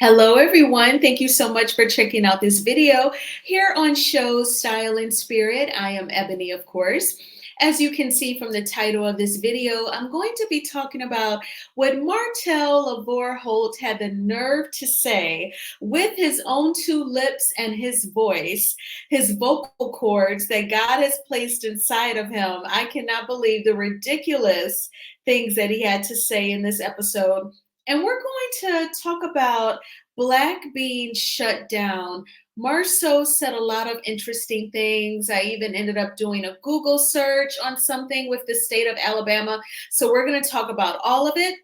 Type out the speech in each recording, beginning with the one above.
Hello, everyone. Thank you so much for checking out this video here on Show Style and Spirit. I am Ebony, of course. As you can see from the title of this video, I'm going to be talking about what Martell Holt had the nerve to say with his own two lips and his voice, his vocal cords that God has placed inside of him. I cannot believe the ridiculous things that he had to say in this episode. And we're going to talk about Black being shut down. Marsau said a lot of interesting things. I even ended up doing a Google search on something with the state of Alabama. So we're going to talk about all of it.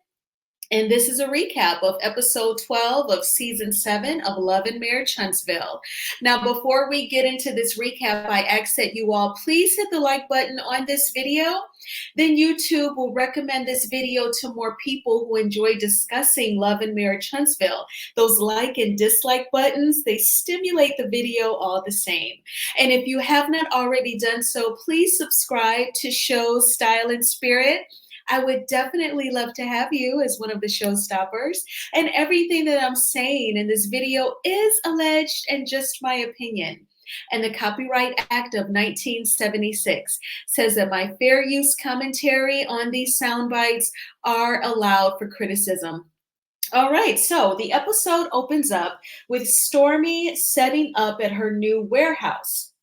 And this is a recap of episode 12 of season 7 of Love and Marriage Huntsville. Now, before we get into this recap, I ask that you all please hit the like button on this video. Then YouTube will recommend this video to more people who enjoy discussing Love and Marriage Huntsville. Those like and dislike buttons, they stimulate the video all the same. And if you have not already done so, please subscribe to Show Style and Spirit. I would definitely love to have you as one of the showstoppers. And everything that I'm saying in this video is alleged and just my opinion. And the Copyright Act of 1976 says that my fair use commentary on these sound bites are allowed for criticism. All right, so the episode opens up with Stormi setting up at her new warehouse.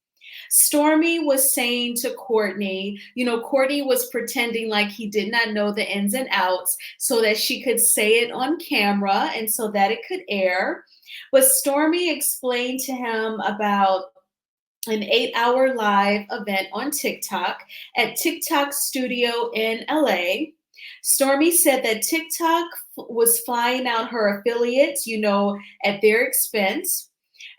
Stormi was saying to Courtney, Courtney was pretending like he did not know the ins and outs so that she could say it on camera and so that it could air. But Stormi explained to him about an 8-hour live event on TikTok at TikTok Studio in LA. Stormi said that TikTok was flying out her affiliates, at their expense.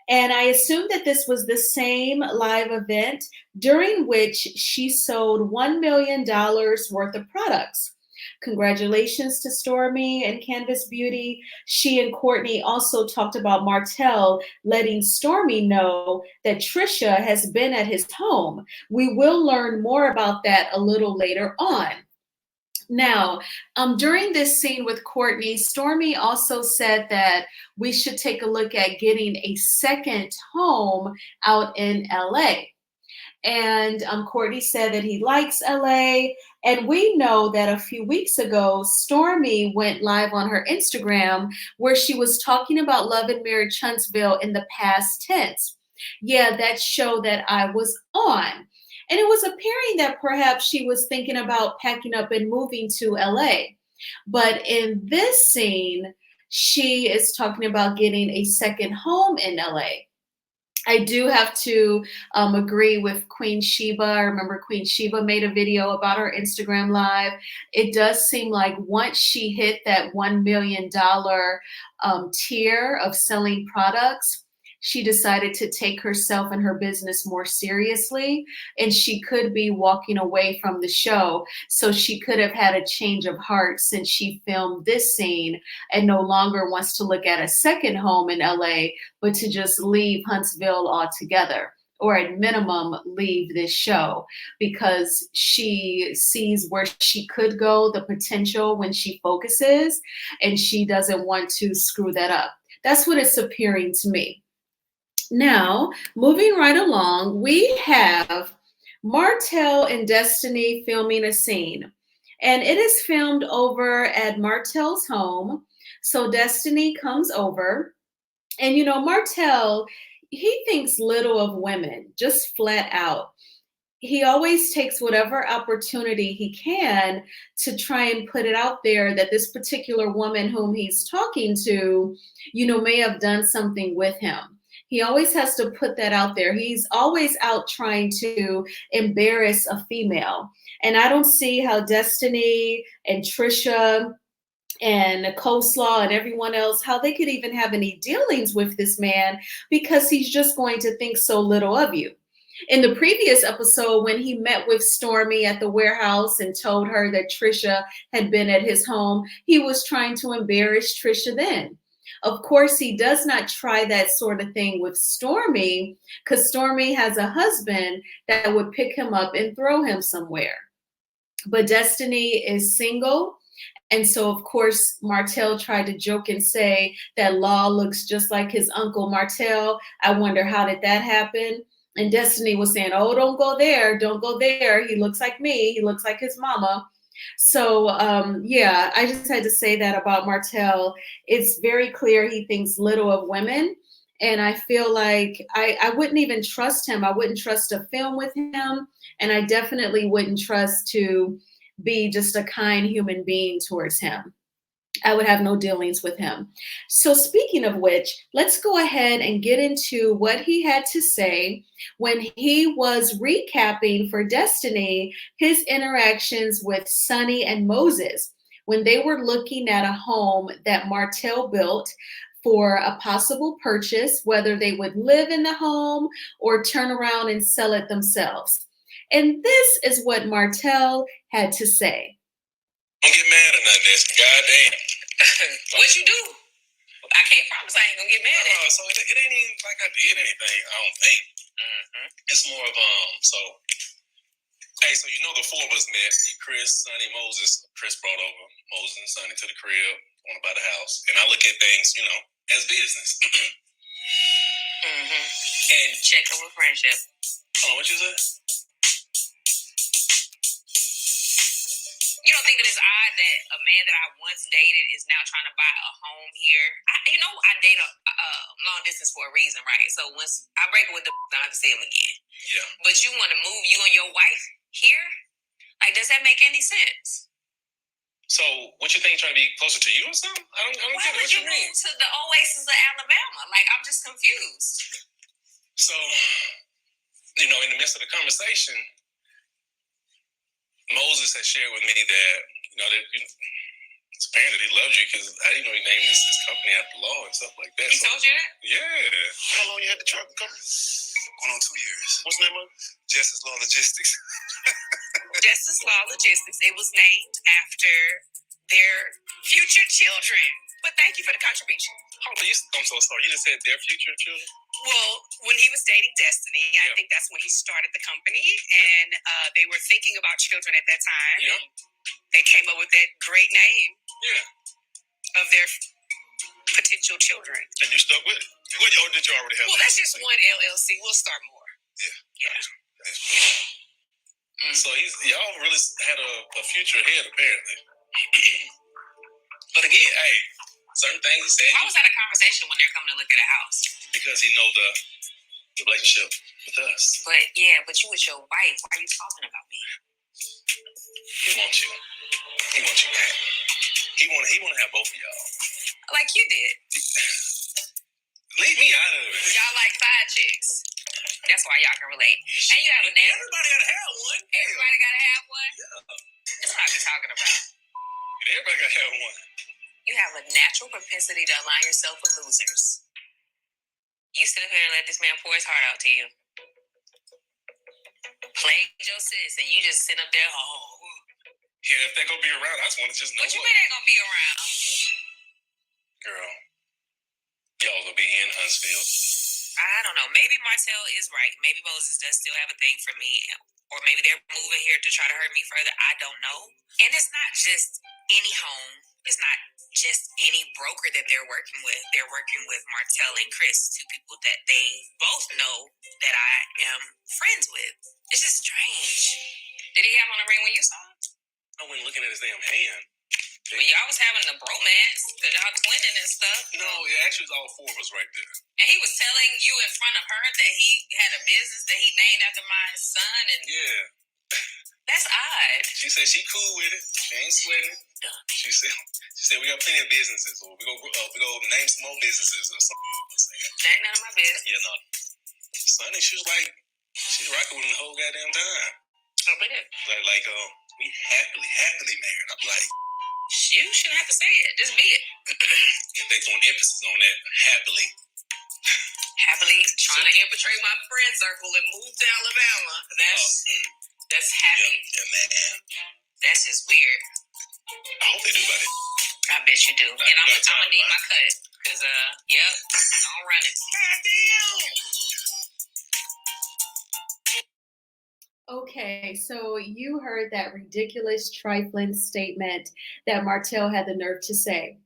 And I assumed that this was the same live event during which she sold $1 million worth of products. Congratulations to Stormi and Canvas Beauty. She and Courtney also talked about Martell letting Stormi know that Trisha has been at his home. We will learn more about that a little later on. Now, during this scene with Courtney, Stormi also said that we should take a look at getting a second home out in LA. And Courtney said that he likes LA. And we know that a few weeks ago, Stormi went live on her Instagram where she was talking about Love and Marriage Huntsville in the past tense. Yeah, that show that I was on. And it was appearing that perhaps she was thinking about packing up and moving to LA. But in this scene, she is talking about getting a second home in LA. I do have to agree with Queen Sheba. I remember Queen Sheba made a video about her Instagram live. It does seem like once she hit that $1 million tier of selling products, she decided to take herself and her business more seriously, and she could be walking away from the show. So she could have had a change of heart since she filmed this scene and no longer wants to look at a second home in LA, but to just leave Huntsville altogether, or at minimum leave this show, because she sees where she could go, the potential when she focuses, and she doesn't want to screw that up. That's what it's appearing to me. Now, moving right along, we have Martell and Destiny filming a scene. And it is filmed over at Martell's home. So Destiny comes over. And, Martell, he thinks little of women, just flat out. He always takes whatever opportunity he can to try and put it out there that this particular woman whom he's talking to, may have done something with him. He always has to put that out there. He's always out trying to embarrass a female. And I don't see how Destiny and Trisha and Coleslaw and everyone else, how they could even have any dealings with this man, because he's just going to think so little of you. In the previous episode, when he met with Stormi at the warehouse and told her that Trisha had been at his home, he was trying to embarrass Trisha then. Of course, he does not try that sort of thing with Stormi, because Stormi has a husband that would pick him up and throw him somewhere. But Destiny is single And so, of course, Martell tried to joke and say that Law looks just like his uncle Martell. I wonder how did that happen? And Destiny was saying, "Oh, don't go there, don't go there. He looks like me. He looks like his mama." So, yeah, I just had to say that about Martell. It's very clear he thinks little of women. And I feel like I wouldn't even trust him. I wouldn't trust to film with him. And I definitely wouldn't trust to be just a kind human being towards him. I would have no dealings with him. So, speaking of which, let's go ahead and get into what he had to say when he was recapping for Destiny his interactions with Sonny and Moses when they were looking at a home that Martell built for a possible purchase, whether they would live in the home or turn around and sell it themselves. And this is what Martell had to say. Don't get mad at nothing, Destiny. Goddamn. What you do? I can't promise I ain't gonna get mad at you. So it ain't even like I did anything, I don't think. It's more of so hey, so you know the four of us met. Me, Chris, Sonny, Moses. Chris brought over Moses and Sonny to the crib, want to buy the house. And I look at things, as business. And check over friendship. Hold on, what you said? You don't think it is odd that a man that I once dated is now trying to buy a home here? I date a long distance for a reason, right? So once I break up with I have to see him again. Yeah. But you want to move you and your wife here? Like, does that make any sense? So, what you think, trying to be closer to you or something? I don't get what you mean. To the oasis of Alabama? Like, I'm just confused. So, in the midst of the conversation, Moses has shared with me that, apparently he loves you because I didn't know he named his company after law and stuff like that. He told you that? Yeah. How long you had the truck company? Going on 2 years. What's the name of it? Justice Law Logistics. Justice Law Logistics. It was named after their future children. But thank you for the contribution. Hold on, I'm so sorry. You just said their future children? Well, when he was dating Destiny, I think that's when he started the company, and they were thinking about children at that time. Yeah. They came up with that great name of their potential children. And you stuck with it? Or did you already have? Well, that's just one LLC. We'll start more. Yeah. So y'all really had a future ahead, apparently. But again, hey, certain things he said. Why was that a conversation when they're coming to look at a house? Because he know the relationship with us. But you with your wife. Why are you talking about me? He wants you. He wants you back. He want to have both of y'all. Like you did. Leave me out of it. Y'all like side chicks. That's why y'all can relate. And you have a name. Everybody gotta have one. Everybody gotta have one. Yeah. That's what I be talking about. Everybody gotta have one. You have a natural propensity to align yourself with losers. You sit up here and let this man pour his heart out to you. Played your sis, and you just sit up there. Yeah, if they're gonna be around, I just want to know. What you mean they're gonna be around? Girl, y'all gonna be in Huntsville. I don't know. Maybe Martell is right. Maybe Moses does still have a thing for me. Or maybe they're moving here to try to hurt me further. I don't know. And it's not just any home. It's not just any broker that they're working with. They're working with Martell and Chris, two people that they both know that I am friends with. It's just strange. Did he have on a ring when you saw him? I went looking at his damn hand. Well, y'all was having the bromance because y'all twinning and stuff. No, actually, it was all four of us right there. And he was telling you in front of her that he had a business that he named after my son. And yeah, that's odd. She said she cool with it. She ain't sweating. She said we got plenty of businesses, or we gonna name some more businesses or something. That ain't none of my business. Yeah, no. Sonny, she was like, she's rocking with him the whole goddamn time. I bet. Like we happily married. I'm like. You shouldn't have to say it. Just be it. If they throwing emphasis on that, happily. Happily trying to infiltrate my friend circle and move to Alabama. That's happy. Yeah, man. That's just weird. I hope they do about it. I bet you do. And I'm gonna need my cut. Cause I'll run it. God damn. Okay, so you heard that ridiculous, trifling statement that Martell had the nerve to say.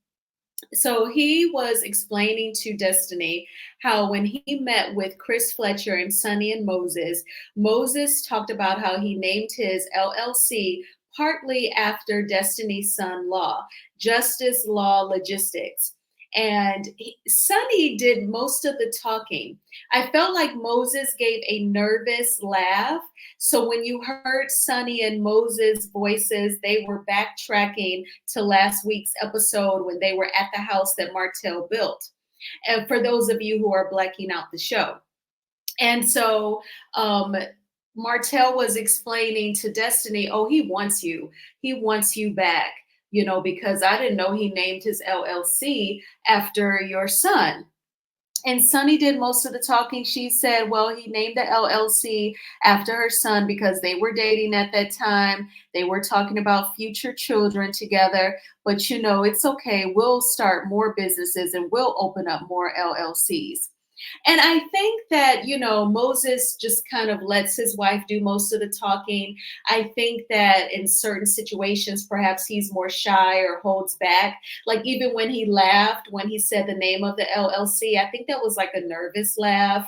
So he was explaining to Destiny how when he met with Chris Fletcher and Sonny and Moses, Moses talked about how he named his LLC partly after Destiny's son law, Justice Law Logistics. And Sonny did most of the talking. I felt like Moses gave a nervous laugh. So when you heard Sonny and Moses' voices, they were backtracking to last week's episode when they were at the house that Martell built. And for those of you who are blacking out the show. And so Martell was explaining to Destiny, oh, he wants you. He wants you back, because I didn't know he named his LLC after your son. And Sunny did most of the talking. She said, well, he named the LLC after her son because they were dating at that time. They were talking about future children together. But, it's okay. We'll start more businesses and we'll open up more LLCs. And I think that, Moses just kind of lets his wife do most of the talking. I think that in certain situations, perhaps he's more shy or holds back. Like even when he laughed, when he said the name of the LLC, I think that was like a nervous laugh.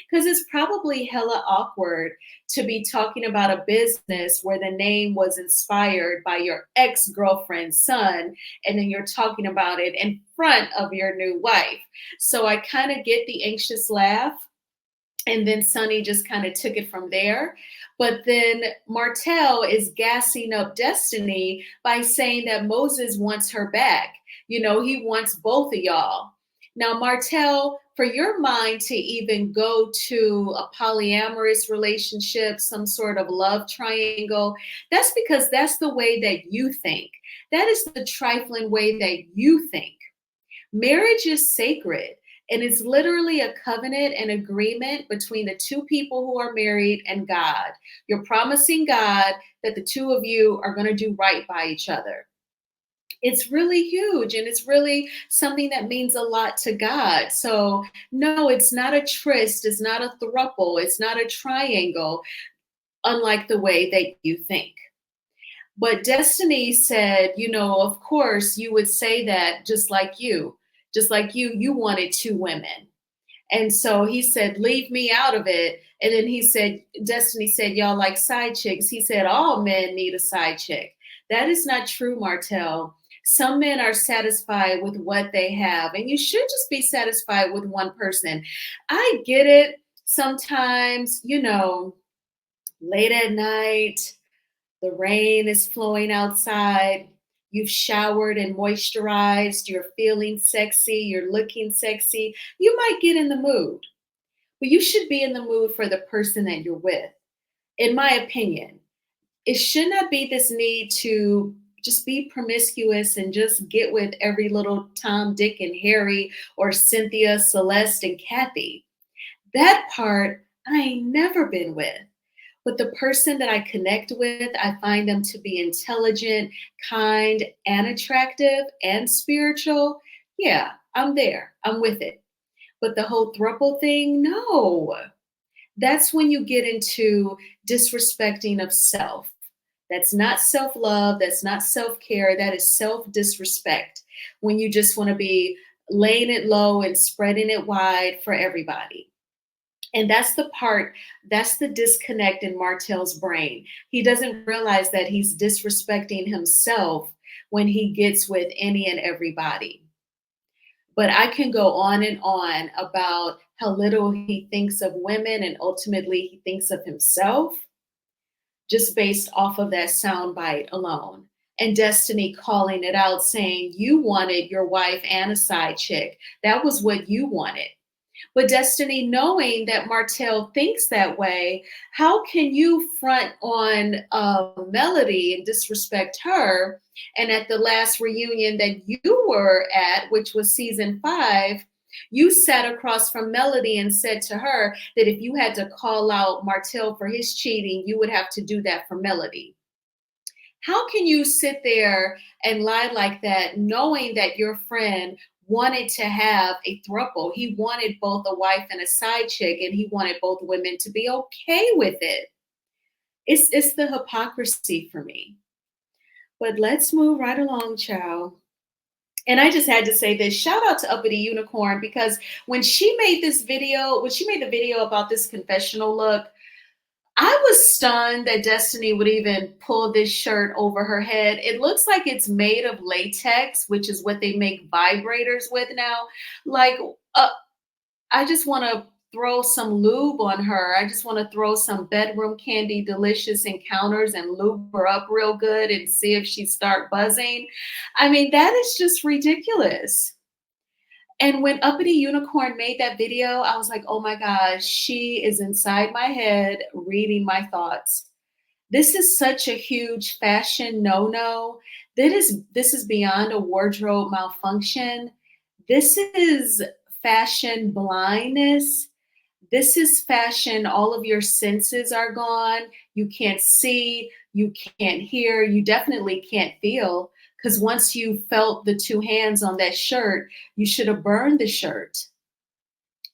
Because it's probably hella awkward to be talking about a business where the name was inspired by your ex girlfriend's son, and then you're talking about it in front of your new wife. So I kind of get the anxious laugh. And then Sonny just kind of took it from there. But then Martell is gassing up Destiny by saying that Moses wants her back. He wants both of y'all. Now, Martell, for your mind to even go to a polyamorous relationship, some sort of love triangle, that's because that's the way that you think. That is the trifling way that you think. Marriage is sacred, and it's literally a covenant and agreement between the two people who are married and God. You're promising God that the two of you are going to do right by each other. It's really huge, and it's really something that means a lot to God. So, no, it's not a tryst, it's not a throuple, it's not a triangle, unlike the way that you think. But Destiny said, of course, you would say that just like you wanted two women. And so he said, leave me out of it. And then Destiny said, y'all like side chicks. He said, all men need a side chick. That is not true, Martell. Some men are satisfied with what they have, and you should just be satisfied with one person. I get it. Sometimes, late at night, the rain is flowing outside. You've showered and moisturized. You're feeling sexy. You're looking sexy. You might get in the mood, but you should be in the mood for the person that you're with. In my opinion, it should not be this need to just be promiscuous and just get with every little Tom, Dick, and Harry, or Cynthia, Celeste, and Kathy. That part I ain't never been with. But the person that I connect with, I find them to be intelligent, kind, and attractive and spiritual. Yeah, I'm there. I'm with it. But the whole throuple thing, no. That's when you get into disrespecting of self. That's not self love. That's not self care. That is self disrespect. When you just want to be laying it low and spreading it wide for everybody. And that's the disconnect in Martell's brain. He doesn't realize that he's disrespecting himself when he gets with any and everybody. But I can go on and on about how little he thinks of women and ultimately he thinks of himself just based off of that soundbite alone. And Destiny calling it out, saying, you wanted your wife and a side chick. That was what you wanted. But Destiny, knowing that Martell thinks that way, how can you front on Melody and disrespect her? And at the last reunion that you were at, which was season 5, you sat across from Melody and said to her that if you had to call out Martell for his cheating, you would have to do that for Melody. How can you sit there and lie like that, knowing that your friend wanted to have a throuple? He wanted both a wife and a side chick, and he wanted both women to be okay with it. It's the hypocrisy for me. But let's move right along, child. And I just had to say this shout out to Uppity Unicorn because when she made the video about this confessional look, I was stunned that Destiny would even pull this shirt over her head. It looks like it's made of latex, which is what they make vibrators with now. Like, uh, I just want to throw some lube on her. I just want to throw some bedroom candy delicious encounters and lube her up real good and see if she start buzzing. I mean, that is just ridiculous. And when Uppity Unicorn made that video, I was like, oh my gosh, she is inside my head reading my thoughts. This is such a huge fashion no-no. This is beyond a wardrobe malfunction. This is fashion blindness. This is fashion. All of your senses are gone. You can't see, you can't hear, you definitely can't feel. Because once you felt the two hands on that shirt, you should have burned the shirt.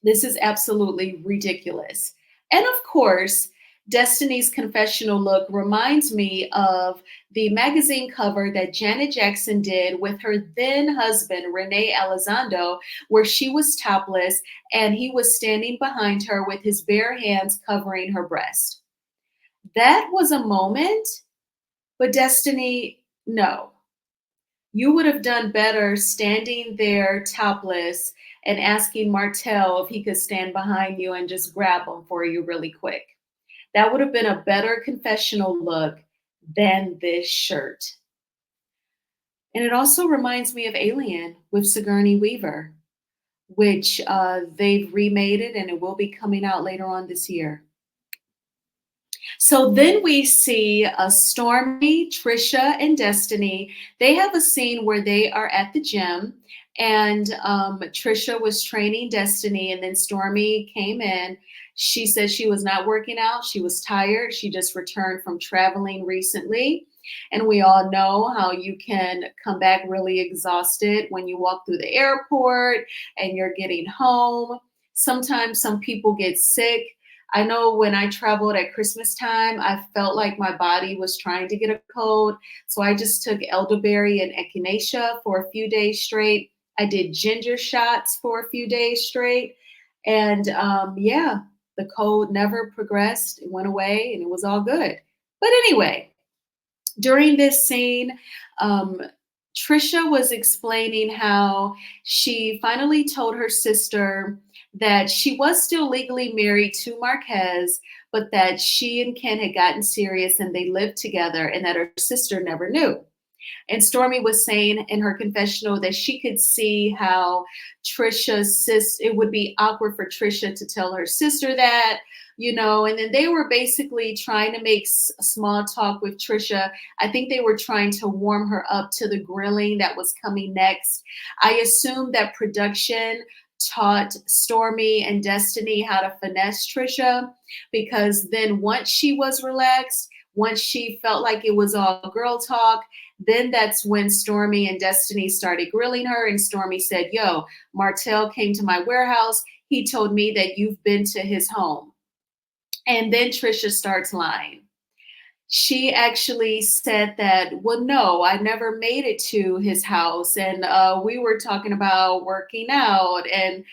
This is absolutely ridiculous. And of course, Destiny's confessional look reminds me of the magazine cover that Janet Jackson did with her then husband, Rene Elizondo, where she was topless and he was standing behind her with his bare hands covering her breast. That was a moment, but Destiny, no. You would have done better standing there topless and asking Martell if he could stand behind you and just grab him for you really quick. That would have been a better confessional look than this shirt. And it also reminds me of Alien with Sigourney Weaver, which they've remade it and it will be coming out later on this year. So then we see Stormi, Trisha, and Destiny. They have a scene where they are at the gym, and Trisha was training Destiny, and then Stormi came in. She said she was not working out. She was tired. She just returned from traveling recently. And we all know how you can come back really exhausted when you walk through the airport and you're getting home. Sometimes some people get sick. I know when I traveled at Christmas time, I felt like my body was trying to get a cold. So I just took elderberry and echinacea for a few days straight. I did ginger shots for a few days straight. And yeah, the cold never progressed. It went away and it was all good. But anyway, during this scene, Trisha was explaining how she finally told her sister that she was still legally married to Marquez, but that she and Ken had gotten serious and they lived together and that her sister never knew. And Stormi was saying in her confessional that she could see how it would be awkward for Trisha to tell her sister that, and then they were basically trying to make small talk with Trisha. I think they were trying to warm her up to the grilling that was coming next. I assume that production taught Stormi and Destiny how to finesse Trisha, because then once she was relaxed, once she felt like it was all girl talk, then that's when Stormi and Destiny started grilling her. And Stormi said, yo, Martell came to my warehouse. He told me that you've been to his home. And then Trisha starts lying. She actually said that, well, no, I never made it to his house. And we were talking about working out. And,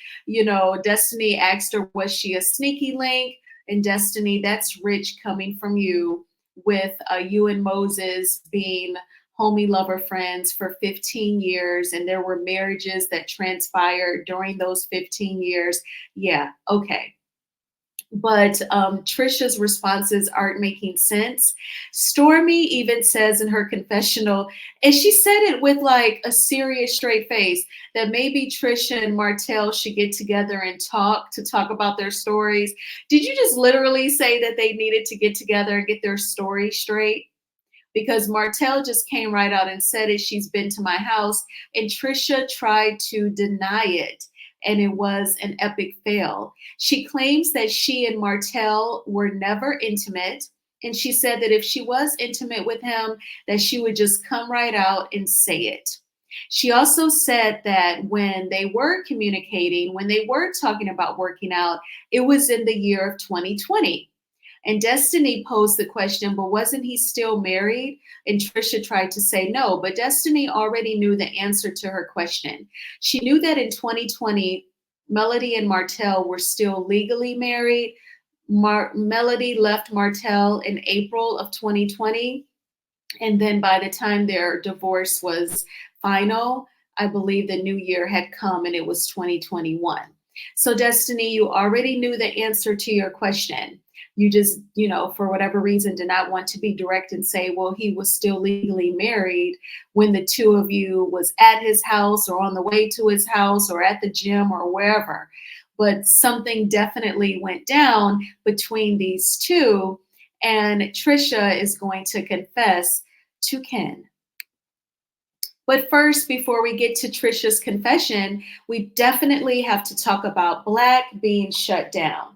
Destiny asked her, was she a sneaky link? And Destiny, that's rich coming from you, with you and Moses being homie lover friends for 15 years. And there were marriages that transpired during those 15 years. Yeah, okay. But Trisha's responses aren't making sense. Stormi even says in her confessional, and she said it with like a serious straight face, that maybe Trisha and Martell should get together and talk about their stories. Did you just literally say that they needed to get together and get their story straight? Because Martell just came right out and said it. She's been to my house, and Trisha tried to deny it. And it was an epic fail. She claims that she and Martell were never intimate. And she said that if she was intimate with him, that she would just come right out and say it. She also said that when they were communicating, when they were talking about working out, it was in the year of 2020. And Destiny posed the question, but wasn't he still married? And Trisha tried to say no, but Destiny already knew the answer to her question. She knew that in 2020, Melody and Martell were still legally married. Melody left Martell in April of 2020. And then by the time their divorce was final, I believe the new year had come and it was 2021. So, Destiny, you already knew the answer to your question. You just, for whatever reason, did not want to be direct and say, well, he was still legally married when the two of you was at his house or on the way to his house or at the gym or wherever. But something definitely went down between these two. And Trisha is going to confess to Ken. But first, before we get to Trisha's confession, we definitely have to talk about Black being shut down.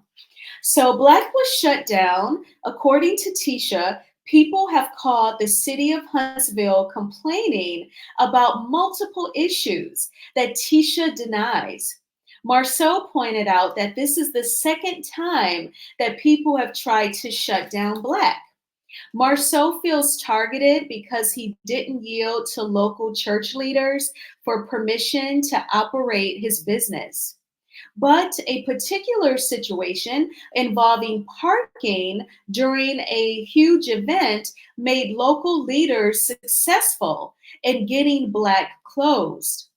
So Black was shut down. According to Trisha, people have called the city of Huntsville complaining about multiple issues that Trisha denies. Marsau pointed out that this is the second time that people have tried to shut down Black. Marsau feels targeted because he didn't yield to local church leaders for permission to operate his business. But a particular situation involving parking during a huge event made local leaders successful in getting Black closed.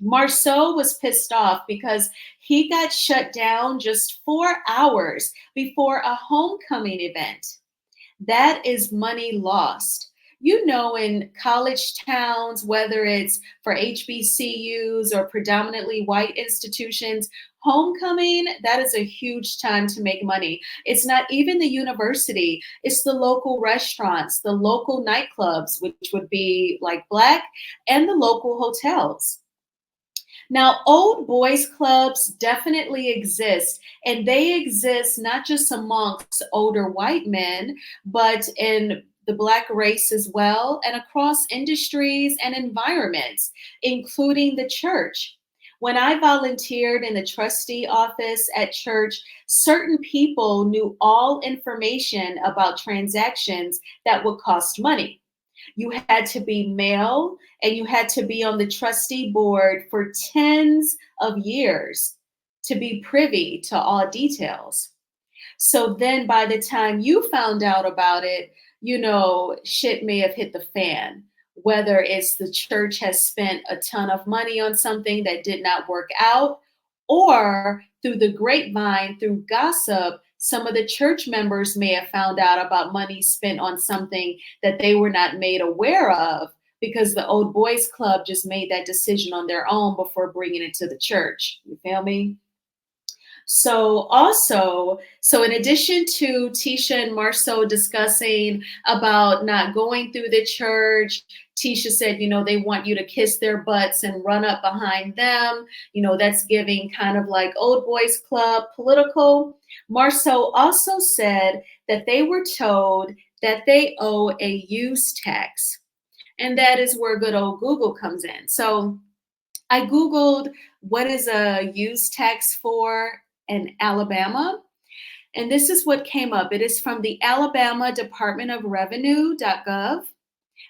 Marsau was pissed off because he got shut down just 4 hours before a homecoming event. That is money lost. In college towns, whether it's for HBCUs or predominantly white institutions, homecoming, that is a huge time to make money. It's not even the university, it's the local restaurants, the local nightclubs, which would be like Black, and the local hotels. Now, old boys clubs definitely exist, and they exist not just amongst older white men, but in the Black race as well, and across industries and environments, including the church. When I volunteered in the trustee office at church, certain people knew all information about transactions that would cost money. You had to be male and you had to be on the trustee board for tens of years to be privy to all details. So then by the time you found out about it, shit may have hit the fan. Whether it's the church has spent a ton of money on something that did not work out, or through the grapevine, through gossip, some of the church members may have found out about money spent on something that they were not made aware of because the old boys club just made that decision on their own before bringing it to the church. You feel me? So in addition to Trisha and Marsau discussing about not going through the church, Trisha said, they want you to kiss their butts and run up behind them. That's giving kind of like old boys club political. Marsau also said that they were told that they owe a use tax. And that is where good old Google comes in. So I Googled what is a use tax for in Alabama. And this is what came up. It is from the Alabama Department of Revenue.gov.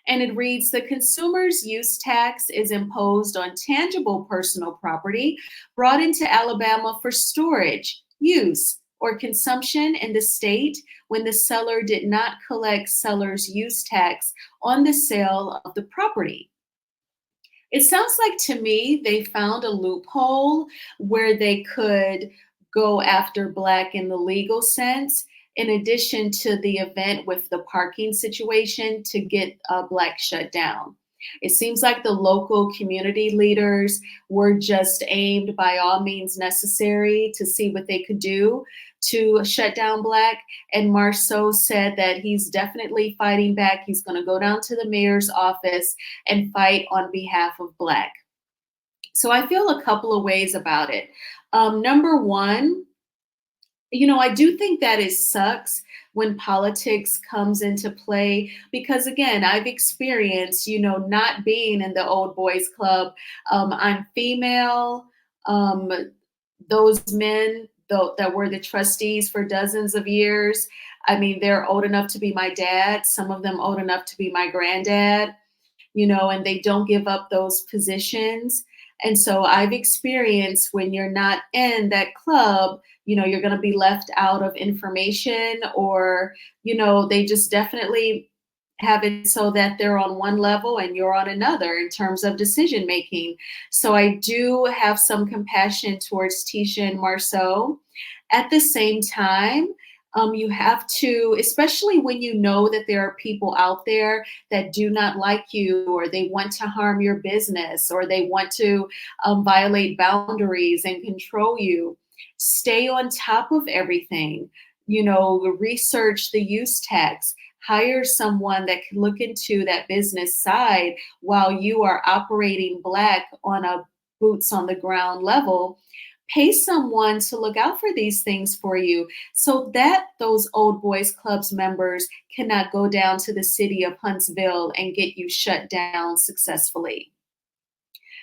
And it reads, the consumer's use tax is imposed on tangible personal property brought into Alabama for storage, use, or consumption in the state when the seller did not collect seller's use tax on the sale of the property. It sounds like to me they found a loophole where they could go after Black in the legal sense, in addition to the event with the parking situation to get Black shut down. It seems like the local community leaders were just aimed by all means necessary to see what they could do to shut down Black. And Marsau said that he's definitely fighting back. He's going to go down to the mayor's office and fight on behalf of Black. So I feel a couple of ways about it. Number one, I do think that it sucks when politics comes into play because, again, I've experienced, not being in the old boys club. I'm female. Those men that were the trustees for dozens of years. I mean, they're old enough to be my dad, some of them old enough to be my granddad, and they don't give up those positions. And so I've experienced when you're not in that club, you're going to be left out of information, or, they just definitely have it so that they're on one level and you're on another in terms of decision making. So I do have some compassion towards Tisha and Marsau. At the same time, you have to, especially when you know that there are people out there that do not like you, or they want to harm your business, or they want to violate boundaries and control you. Stay on top of everything. Research the use tax. Hire someone that can look into that business side while you are operating Black on a boots on the ground level. Pay someone to look out for these things for you so that those old boys clubs members cannot go down to the city of Huntsville and get you shut down successfully.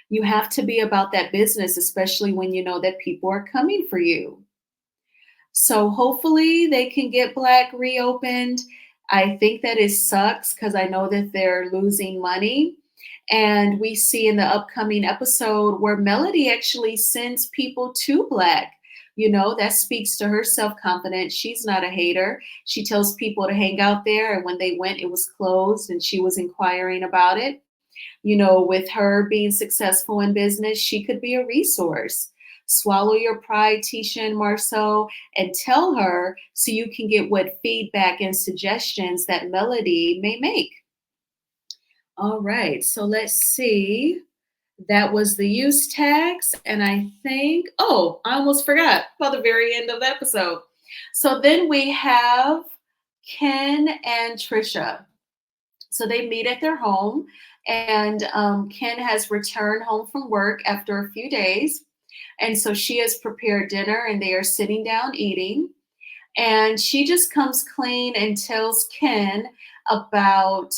You have to be about that business, especially when you know that people are coming for you. So hopefully they can get Black reopened. I think that it sucks because I know that they're losing money. And we see in the upcoming episode where Melody actually sends people to Black. That speaks to her self-confidence. She's not a hater. She tells people to hang out there. And when they went, it was closed and she was inquiring about it. With her being successful in business, she could be a resource. Swallow your pride, Tisha and Marsau, and tell her so you can get what feedback and suggestions that Melody may make. All right, so let's see. That was the use tax. And I think, I almost forgot about the very end of the episode. So then we have Ken and Trisha. So they meet at their home, and Ken has returned home from work after a few days. And so she has prepared dinner and they are sitting down eating. And she just comes clean and tells Ken about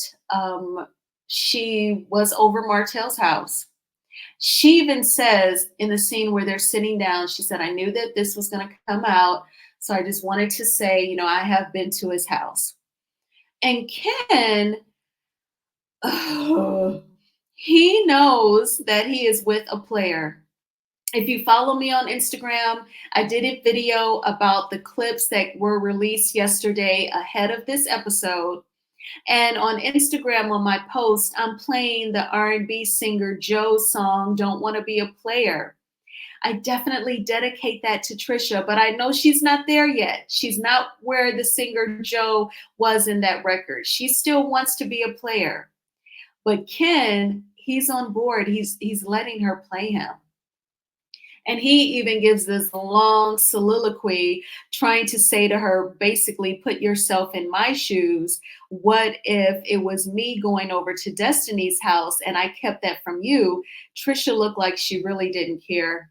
she was over Martell's house. She even says in the scene where they're sitting down, she said, I knew that this was going to come out. So I just wanted to say, I have been to his house. And Ken, he knows that he is with a player. If you follow me on Instagram, I did a video about the clips that were released yesterday ahead of this episode. And on Instagram, on my post, I'm playing the R&B singer Joe's song, Don't Want to Be a Player. I definitely dedicate that to Trisha, but I know she's not there yet. She's not where the singer Joe was in that record. She still wants to be a player. But Ken, he's on board. He's letting her play him. And he even gives this long soliloquy trying to say to her, basically, put yourself in my shoes. What if it was me going over to Destiny's house and I kept that from you? Trisha looked like she really didn't care.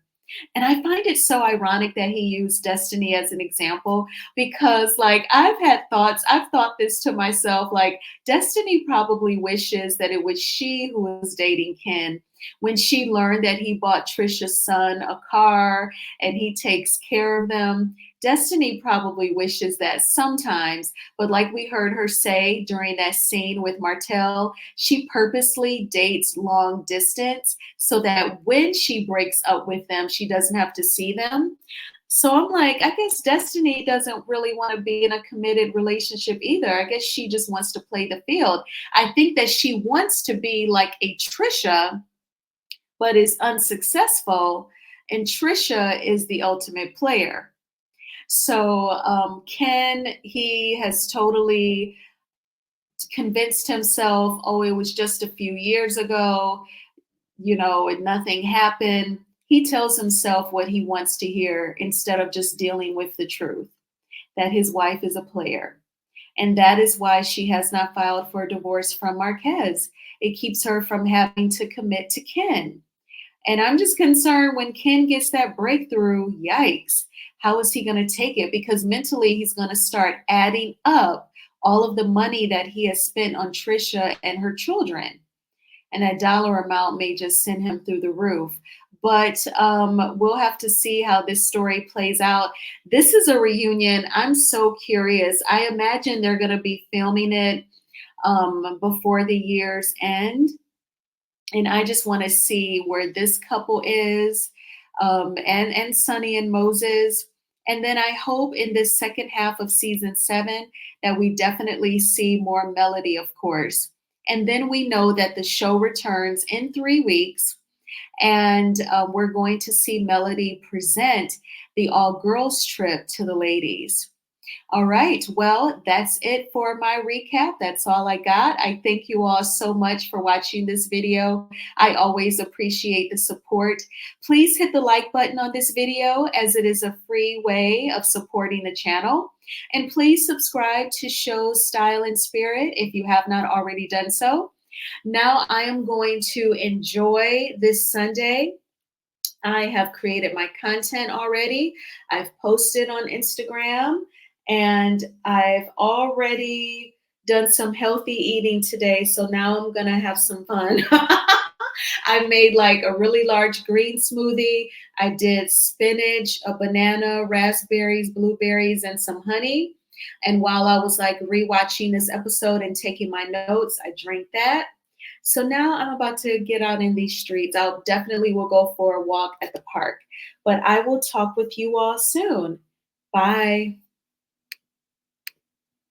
And I find it so ironic that he used Destiny as an example, because I've thought this to myself, Destiny probably wishes that it was she who was dating Ken. When she learned that he bought Trisha's son a car and he takes care of them, Destiny probably wishes that sometimes, but like we heard her say during that scene with Martell, she purposely dates long distance so that when she breaks up with them, she doesn't have to see them. So I'm like, I guess Destiny doesn't really want to be in a committed relationship either. I guess she just wants to play the field. I think that she wants to be like a Trisha, but is unsuccessful. And Trisha is the ultimate player. So Ken, he has totally convinced himself, it was just a few years ago, and nothing happened. He tells himself what he wants to hear instead of just dealing with the truth, that his wife is a player. And that is why she has not filed for a divorce from Marquez. It keeps her from having to commit to Ken. And I'm just concerned when Ken gets that breakthrough, yikes, how is he going to take it? Because mentally he's going to start adding up all of the money that he has spent on Trisha and her children. And that dollar amount may just send him through the roof. But we'll have to see how this story plays out. This is a reunion. I'm so curious. I imagine they're going to be filming it before the year's end. And I just want to see where this couple is, and Sonny and Moses. And then I hope in this second half of season 7 that we definitely see more Melody, of course. And then we know that the show returns in 3 weeks, and we're going to see Melody present the all girls trip to the ladies. All right. Well, that's it for my recap. That's all I got. I thank you all so much for watching this video. I always appreciate the support. Please hit the like button on this video, as it is a free way of supporting the channel. And please subscribe to Shows Style and Spirit if you have not already done so. Now I am going to enjoy this Sunday. I have created my content already. I've posted on Instagram, and I've already done some healthy eating today. So now I'm going to have some fun. I made like a really large green smoothie. I did spinach, a banana, raspberries, blueberries, and some honey. And while I was like rewatching this episode and taking my notes, I drank that. So now I'm about to get out in these streets. I'll definitely will go for a walk at the park, but I will talk with you all soon. Bye.